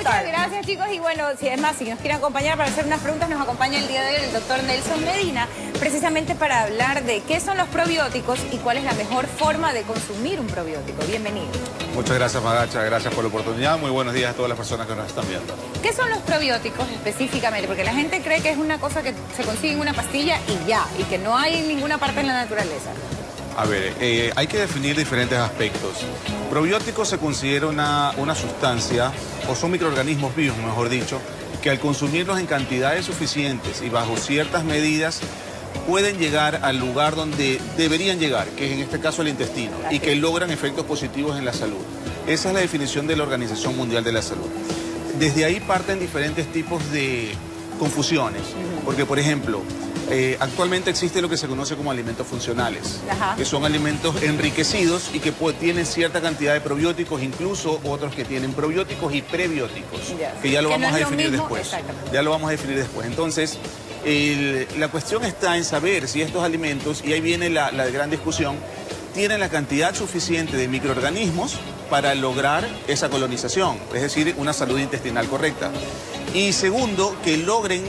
Muchas gracias, chicos, y bueno, si es más, si nos quieren acompañar para hacer unas preguntas, nos acompaña el día de hoy el doctor Nelson Medina, precisamente para hablar de qué son los probióticos y cuál es la mejor forma de consumir un probiótico. Bienvenido. Muchas gracias, Magacha, gracias por la oportunidad. Muy buenos días a todas las personas que nos están viendo. ¿Qué son los probióticos específicamente? Porque la gente cree que es una cosa que se consigue en una pastilla y ya, y que no hay en ninguna parte en la naturaleza. A ver, hay que definir diferentes aspectos. Probiótico se considera una sustancia, o son microorganismos vivos, mejor dicho, que al consumirlos en cantidades suficientes y bajo ciertas medidas pueden llegar al lugar donde deberían llegar, que es en este caso el intestino, y que logran efectos positivos en la salud. Esa es la definición de la Organización Mundial de la Salud. Desde ahí parten diferentes tipos de confusiones, porque por ejemplo, actualmente existe lo que se conoce como alimentos funcionales, que son alimentos enriquecidos y que tienen cierta cantidad de probióticos, incluso otros que tienen probióticos y prebióticos, que ya lo vamos a definir después. Ya lo vamos a definir después. Entonces, la cuestión está en saber si estos alimentos, y ahí viene la gran discusión, tienen la cantidad suficiente de microorganismos para lograr esa colonización, es decir, una salud intestinal correcta. Y segundo, que logren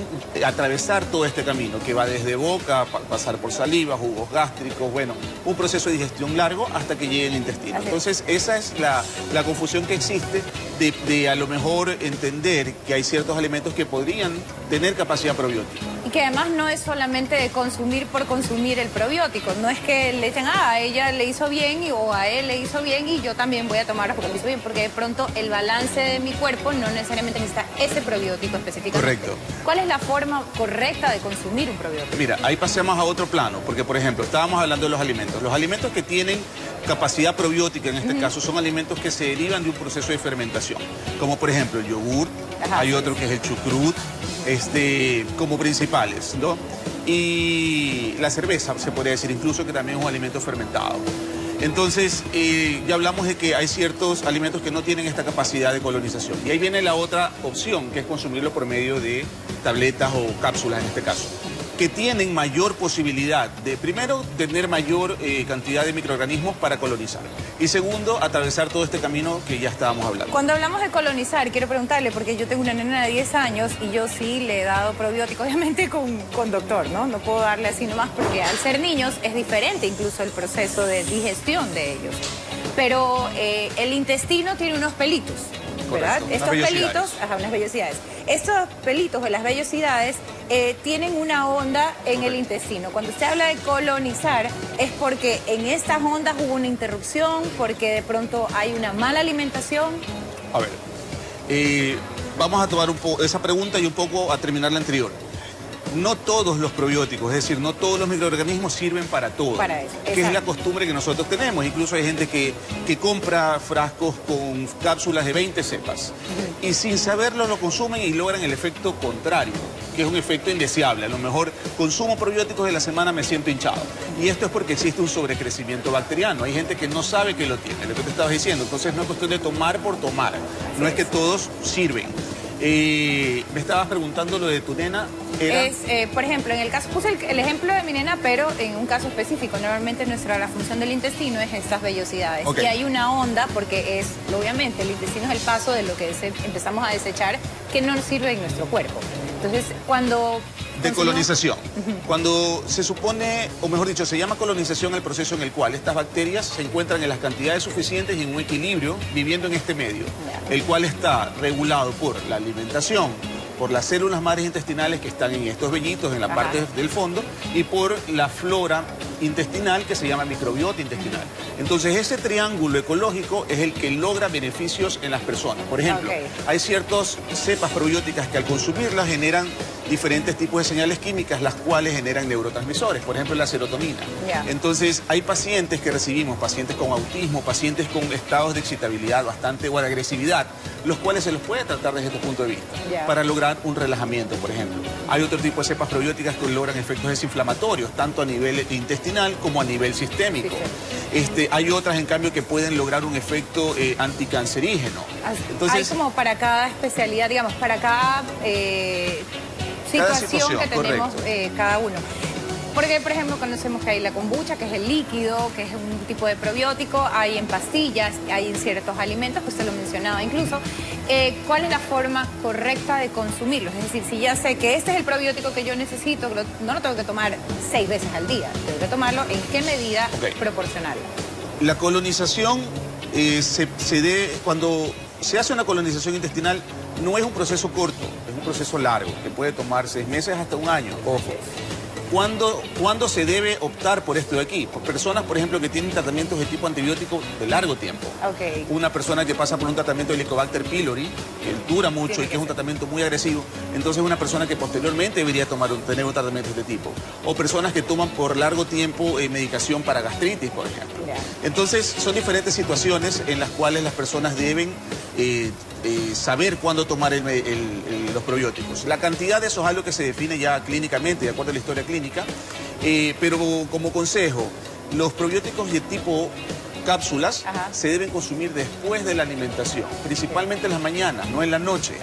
atravesar todo este camino, que va desde boca, pasar por saliva, jugos gástricos, bueno, un proceso de digestión largo hasta que llegue al intestino. Entonces, esa es la confusión que existe de a lo mejor entender que hay ciertos alimentos que podrían tener capacidad probiótica. Y que además no es solamente de consumir por consumir el probiótico, no es que le dicen, a ella le hizo bien o a él le hizo bien y yo también voy a tomarlo porque me hizo bien, porque de pronto el balance de mi cuerpo no necesariamente necesita ese probiótico específicamente. Correcto. ¿Cuál es la forma correcta de consumir un probiótico? Mira, ahí pasemos a otro plano, porque por ejemplo, estábamos hablando de los alimentos. Los alimentos que tienen capacidad probiótica, en este caso, son alimentos que se derivan de un proceso de fermentación, como por ejemplo el yogur, hay otro que es el chucrut, como principales, ¿no? Y la cerveza, se podría decir incluso que también es un alimento fermentado. Entonces, ya hablamos de que hay ciertos alimentos que no tienen esta capacidad de colonización. Y ahí viene la otra opción, que es consumirlo por medio de tabletas o cápsulas en este caso, que tienen mayor posibilidad de, primero, tener mayor cantidad de microorganismos para colonizar. Y segundo, atravesar todo este camino que ya estábamos hablando. Cuando hablamos de colonizar, quiero preguntarle, porque yo tengo una nena de 10 años y yo sí le he dado probióticos, obviamente con doctor, ¿no? No puedo darle así nomás porque al ser niños es diferente incluso el proceso de digestión de ellos. Pero el intestino tiene unos pelitos, ¿verdad? Correcto, estos pelitos, unas vellosidades. Estos pelitos o las vellosidades tienen una onda en el intestino. Cuando usted habla de colonizar, es porque en estas ondas hubo una interrupción, porque de pronto hay una mala alimentación. A ver, vamos a tomar esa pregunta y un poco a terminar la anterior. No todos los probióticos, es decir, no todos los microorganismos sirven para todo. Para eso, que es la costumbre que nosotros tenemos. Incluso hay gente que compra frascos con cápsulas de 20 cepas. Y sin saberlo lo consumen y logran el efecto contrario, que es un efecto indeseable. A lo mejor consumo probióticos de la semana, me siento hinchado. Y esto es porque existe un sobrecrecimiento bacteriano. Hay gente que no sabe que lo tiene, lo que te estabas diciendo. Entonces no es cuestión de tomar por tomar. No es que todos sirven. Me estabas preguntando lo de tu nena. Por ejemplo, en el caso, puse el ejemplo de mi nena, pero en un caso específico. Normalmente la función del intestino es estas vellosidades. Y hay una onda, porque obviamente, el intestino es el paso de lo que empezamos a desechar, que no nos sirve en nuestro cuerpo. Entonces, cuando... De colonización. Cuando se supone, o mejor dicho, se llama colonización el proceso en el cual estas bacterias se encuentran en las cantidades suficientes y en un equilibrio viviendo en este medio, el cual está regulado por la alimentación, por las células madres intestinales que están en estos vellitos, en la parte del fondo, y por la flora intestinal que se llama microbiota intestinal. Entonces ese triángulo ecológico es el que logra beneficios en las personas. Por ejemplo, hay ciertas cepas probióticas que al consumirlas generan diferentes tipos de señales químicas, las cuales generan neurotransmisores, por ejemplo la serotonina. Entonces hay pacientes que recibimos, pacientes con autismo, pacientes con estados de excitabilidad bastante o de agresividad, los cuales se los puede tratar desde este punto de vista, para lograr un relajamiento, por ejemplo. Hay otro tipo de cepas probióticas que logran efectos desinflamatorios, tanto a nivel intestinal como a nivel sistémico. Hay otras, en cambio, que pueden lograr un efecto anticancerígeno. Entonces, hay como para cada especialidad, digamos, para cada situación que tenemos cada uno. Porque, por ejemplo, conocemos que hay la kombucha, que es el líquido, que es un tipo de probiótico, hay en pastillas, hay en ciertos alimentos, que usted lo mencionaba incluso. ¿Cuál es la forma correcta de consumirlos? Es decir, si ya sé que este es el probiótico que yo necesito, no lo tengo que tomar 6 veces al día, tengo que tomarlo en qué medida proporcionarlo. La colonización cuando se hace una colonización intestinal, no es un proceso corto, es un proceso largo, que puede tomar 6 meses hasta 1 año, ojo. ¿Cuándo se debe optar por esto de aquí? Por personas, por ejemplo, que tienen tratamientos de tipo antibiótico de largo tiempo. Okay. Una persona que pasa por un tratamiento de Helicobacter pylori, que dura mucho y que es un tratamiento muy agresivo, entonces una persona que posteriormente debería tener un tratamiento de este tipo. O personas que toman por largo tiempo medicación para gastritis, por ejemplo. Yeah. Entonces, son diferentes situaciones en las cuales las personas deben saber cuándo tomar los probióticos. La cantidad de eso es algo que se define ya clínicamente, de acuerdo a la historia clínica, pero como consejo, los probióticos de tipo cápsulas se deben consumir después de la alimentación, principalmente en las mañanas, no en la noche,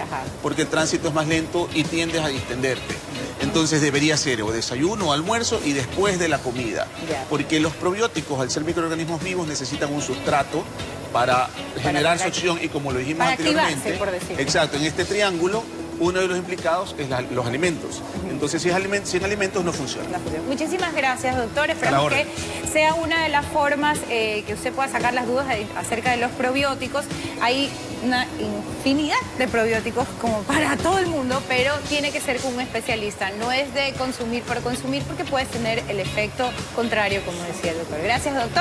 porque el tránsito es más lento y tiendes a distenderte. Entonces debería ser o desayuno o almuerzo y después de la comida, porque los probióticos, al ser microorganismos vivos, necesitan un sustrato para generar succión y, como lo dijimos anteriormente, por decirlo. Exacto, en este triángulo uno de los implicados es los alimentos. Entonces, sin alimentos no funciona. Muchísimas gracias, doctor. Esperamos que sea una de las formas que usted pueda sacar las dudas acerca de los probióticos. Hay una infinidad de probióticos como para todo el mundo, pero tiene que ser con un especialista. No es de consumir por consumir, porque puedes tener el efecto contrario, como decía el doctor. Gracias, doctor.